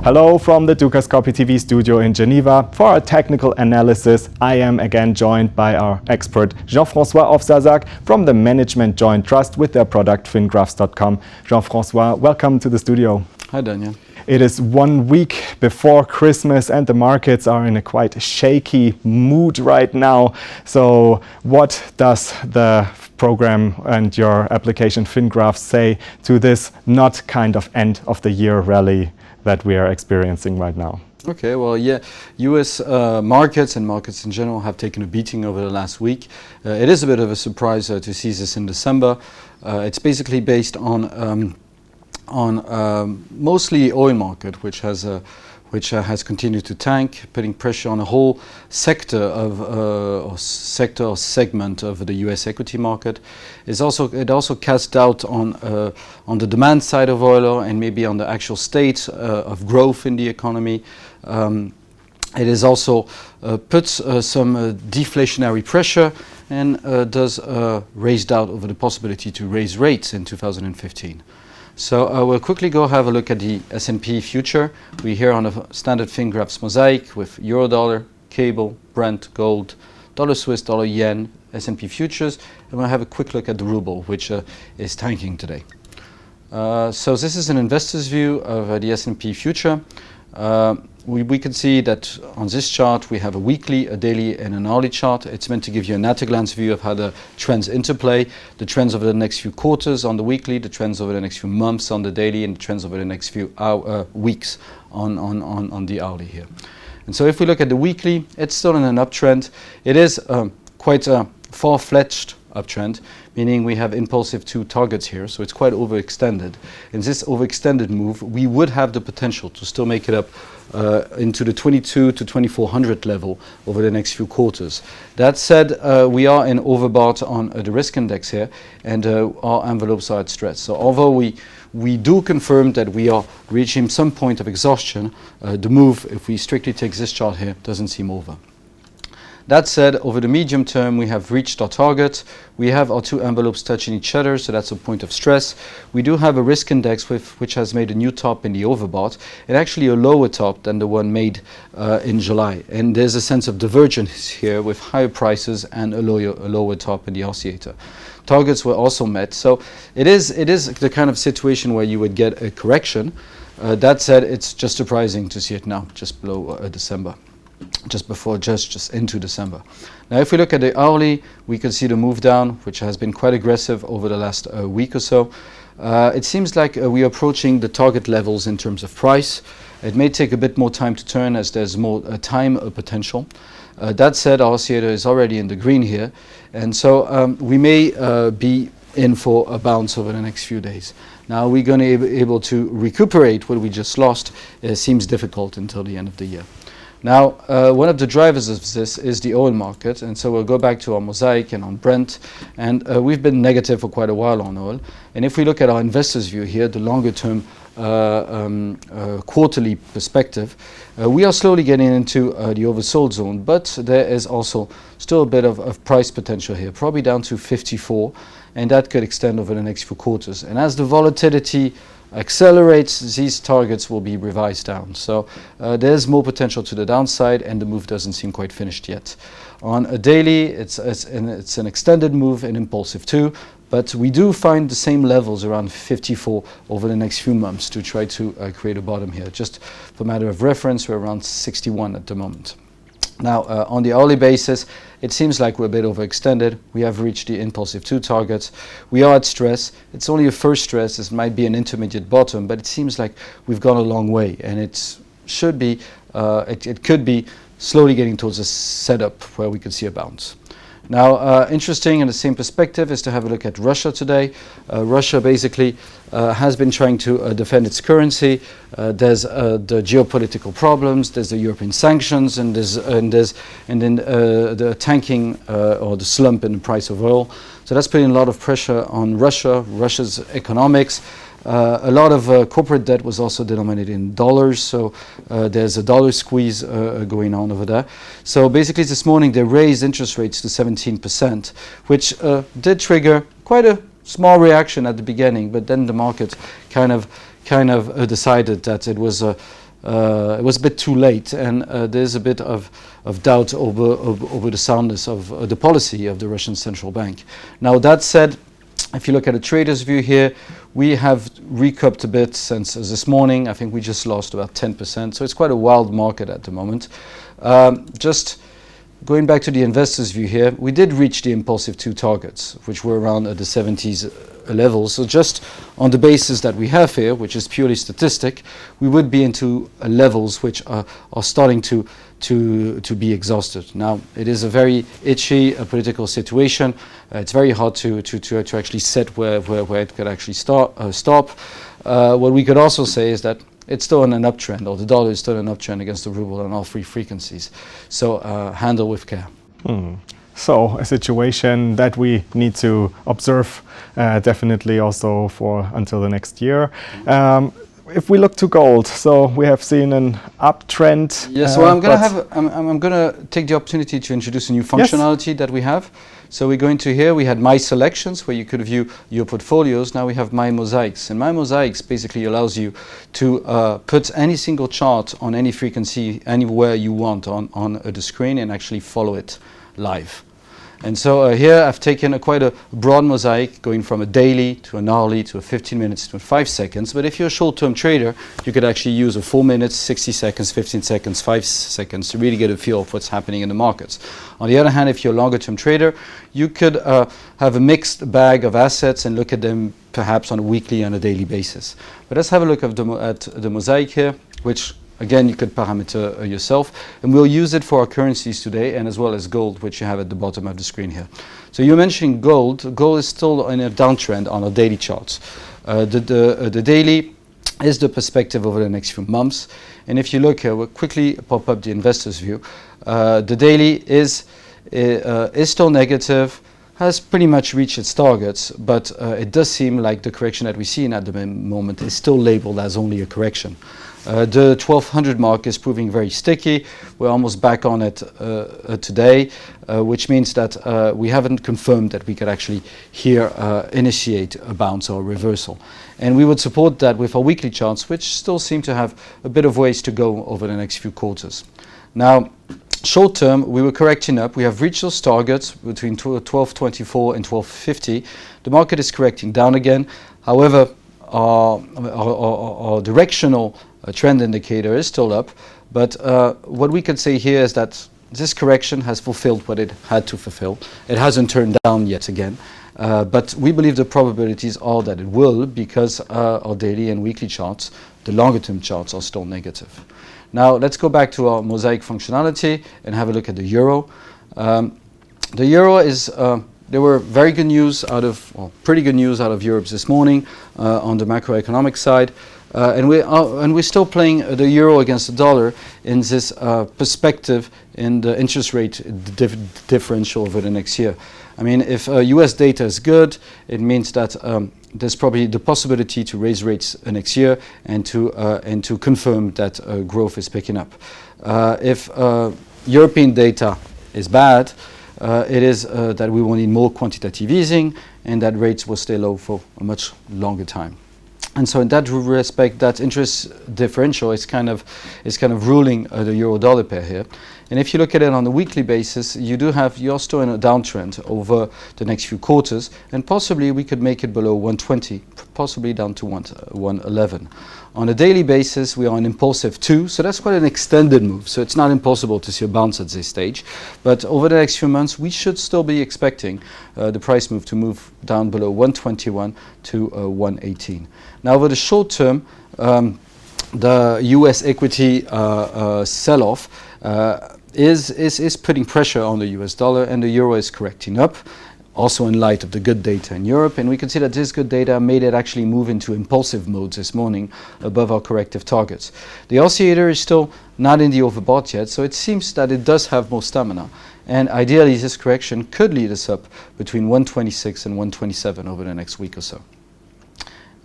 Hello from the Dukascopy TV studio in Geneva. For our technical analysis, I am again joined by our expert Jean-Francois Owczarczak from the Management Joint Trust with their product fingraphs.com. Jean-Francois, welcome to the studio. Hi Daniel. It is 1 week before Christmas and the markets are in a quite shaky mood right now. So what does the program and your application FinGraphs say to this not kind of end of the year rally that we are experiencing right now? Okay, well, yeah, US markets and markets in general have taken a beating over the last week. It is a bit of a surprise to see this in December. It's basically based on mostly oil market, which has continued to tank, putting pressure on a whole sector of or segment of the U.S. equity market. It also casts doubt on the demand side of oil and maybe on the actual state of growth in the economy. It is also puts some deflationary pressure and does raise doubt over the possibility to raise rates in 2015. So we'll quickly go have a look at the S&P future. We're here on a standard FinGraphs mosaic with Euro-Dollar, Cable, Brent, Gold, Dollar Swiss, Dollar Yen, S&P futures, and we'll have a quick look at the ruble, which is tanking today. So this is an investor's view of the S&P future. We can see that on this chart we have a weekly, a daily and an hourly chart. It's meant to give you an at-a-glance view of how the trends interplay, the trends over the next few quarters on the weekly, the trends over the next few months on the daily, and the trends over the next few weeks on the hourly here. And so if we look at the weekly, it's still in an uptrend. It is quite a far-fetched uptrend, meaning we have impulsive 2 targets here, so it's quite overextended. In this overextended move, we would have the potential to still make it up into the 22 to 2400 level over the next few quarters. That said, we are in overbought on the risk index here, and our envelopes are at stress. So although we do confirm that we are reaching some point of exhaustion, the move, if we strictly take this chart here, doesn't seem over. That said, over the medium term, we have reached our target. We have our 2 envelopes touching each other, so that's a point of stress. We do have a risk index which has made a new top in the overbought, and actually a lower top than the one made in July. And there's a sense of divergence here with higher prices and a lower top in the oscillator. Targets were also met, so it is the kind of situation where you would get a correction. That said, it's just surprising to see it now, just below December. Just into December. Now if we look at the hourly, we can see the move down, which has been quite aggressive over the last week or so. It seems like we are approaching the target levels in terms of price. It may take a bit more time to turn as there's more time potential. That said, our oscillator is already in the green here, and so we may be in for a bounce over the next few days. Now we're going to be able to recuperate what we just lost. It seems difficult until the end of the year. Now, one of the drivers of this is the oil market, and so we'll go back to our mosaic and on Brent, and we've been negative for quite a while on oil. And if we look at our investors' view here, the longer term quarterly perspective, we are slowly getting into the oversold zone, but there is also still a bit of price potential here, probably down to 54, and that could extend over the next few quarters. And as the volatility accelerates, these targets will be revised down. So there's more potential to the downside, and the move doesn't seem quite finished yet. On a daily, it's an extended move in impulsive 2, but we do find the same levels around 54 over the next few months to try to create a bottom here. Just for matter of reference, we're around 61 at the moment. Now, on the hourly basis, it seems like we're a bit overextended. We have reached the impulsive 2 targets. We are at stress. It's only a first stress. This might be an intermediate bottom, but it seems like we've gone a long way, and it should be, it could be slowly getting towards a setup where we could see a bounce. Now, interesting in the same perspective is to have a look at Russia today. Russia basically has been trying to defend its currency. There's the geopolitical problems, there's the European sanctions, and then the tanking or the slump in the price of oil. So that's putting a lot of pressure on Russia's economics. A lot of corporate debt was also denominated in dollars, so there's a dollar squeeze going on over there. So basically this morning they raised interest rates to 17%, which did trigger quite a small reaction at the beginning, but then the market kind of decided that it was it was a bit too late, and there's a bit of doubt over the soundness of the policy of the Russian central bank. Now that said, if you look at a trader's view here, we have recouped a bit since this morning. I think we just lost about 10%, so it's quite a wild market at the moment. Just going back to the investor's view here, we did reach the impulsive 2 targets, which were around the 70s level. So just on the basis that we have here, which is purely statistic, we would be into levels which are starting to be exhausted. Now, it is a very itchy political situation. It's very hard to actually set where it could actually stop. What we could also say is that it's still in an uptrend, or the dollar is still in an uptrend against the ruble on all 3 frequencies. So handle with care. So a situation that we need to observe definitely also for until the next year. If we look to gold, so we have seen an uptrend. Yes, so I'm gonna take the opportunity to introduce a new functionality that we have. So we're going to here, we had My Selections, where you could view your portfolios. Now we have My Mosaics. And My Mosaics basically allows you to put any single chart on any frequency anywhere you want on the screen and actually follow it live. And so here I've taken quite a broad mosaic, going from a daily to an hourly to a 15 minutes to 5 seconds. But if you're a short-term trader, you could actually use a 4 minutes, 60 seconds, 15 seconds, 5 seconds to really get a feel of what's happening in the markets. On the other hand, if you're a longer-term trader, you could have a mixed bag of assets and look at them perhaps on a weekly and a daily basis. But let's have a look at the mosaic here, which again, you could parameter yourself, and we'll use it for our currencies today, and as well as gold, which you have at the bottom of the screen here. So you're mentioning gold. Gold is still in a downtrend on our daily charts. The daily is the perspective over the next few months, and if you look here, we'll quickly pop up the investor's view. The daily is still negative, has pretty much reached its targets, but it does seem like the correction that we're seeing at the moment is still labeled as only a correction. The 1200 mark is proving very sticky. We're almost back on it today, which means that we haven't confirmed that we could actually here initiate a bounce or a reversal. And we would support that with our weekly charts, which still seem to have a bit of ways to go over the next few quarters. Now, short term, we were correcting up. We have reached those targets between 1224 and 1250. The market is correcting down again. However, our directional trend indicator is still up, but what we can say here is that this correction has fulfilled what it had to fulfill. It hasn't turned down yet again, but we believe the probabilities are that it will, because our daily and weekly charts, the longer term charts, are still negative. Now let's go back to our mosaic functionality and have a look at the euro. The euro is there were very good news pretty good news out of Europe this morning on the macroeconomic side. And we're still playing the euro against the dollar in this perspective in the interest rate differential over the next year. I mean, if US data is good, it means that there's probably the possibility to raise rates next year and to confirm that growth is picking up. If European data is bad, it is that we will need more quantitative easing and that rates will stay low for a much longer time. And so in that respect, that interest differential is kind of ruling the euro-dollar pair here. And if you look at it on a weekly basis, you're still in a downtrend over the next few quarters, and possibly we could make it below 120, possibly down to 111. On a daily basis, we are on impulsive 2, so that's quite an extended move. So it's not impossible to see a bounce at this stage. But over the next few months, we should still be expecting the price move to move down below 121 to 118. Now, over the short term, the US equity sell-off is putting pressure on the US dollar, and the euro is correcting up, also in light of the good data in Europe. And we can see that this good data made it actually move into impulsive mode this morning above our corrective targets. The oscillator is still not in the overbought yet, so it seems that it does have more stamina. And ideally, this correction could lead us up between 126 and 127 over the next week or so.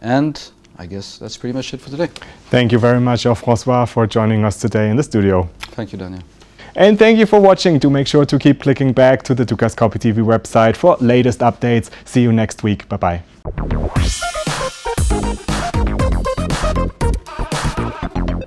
And I guess that's pretty much it for today. Thank you very much, Jean-Francois, for joining us today in the studio. Thank you, Daniel. And thank you for watching. Do make sure to keep clicking back to the Dukascopy TV website for latest updates. See you next week. Bye-bye.